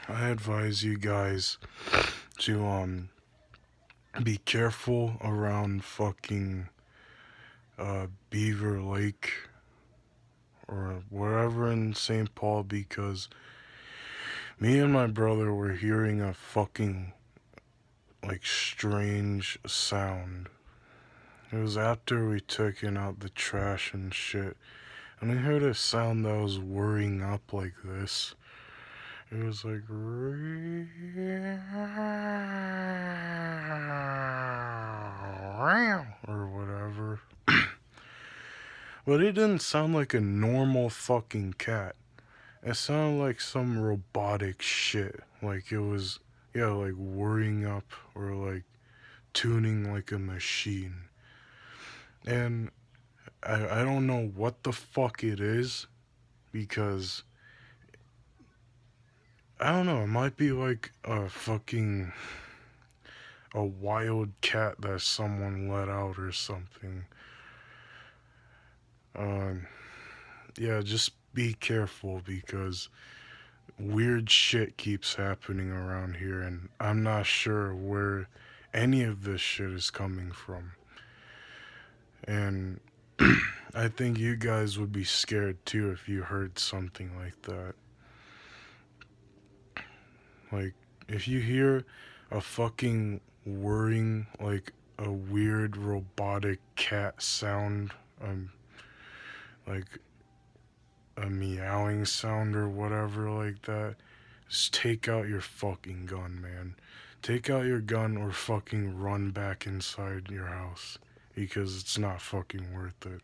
I advise you guys to be careful around fucking Beaver Lake or wherever in St. Paul, because me and my brother were hearing a fucking like strange sound. It was after we taken out the trash and shit, and we heard a sound that was whirring up like this. It was like or whatever. But it didn't sound like a normal fucking cat. It sounded like some robotic shit. Like it was, yeah, like whirring up or like tuning like a machine. And I don't know what the fuck it is, because I don't know, it might be like a wild cat that someone let out or something. Um, yeah, just be careful, because weird shit keeps happening around here, and I'm not sure where any of this shit is coming from. And I think you guys would be scared too if you heard something like that. Like, if you hear a fucking whirring, like a weird robotic cat sound, like a meowing sound or whatever like that, just take out your fucking gun, man. Take out your gun or fucking run back inside your house, because it's not fucking worth it.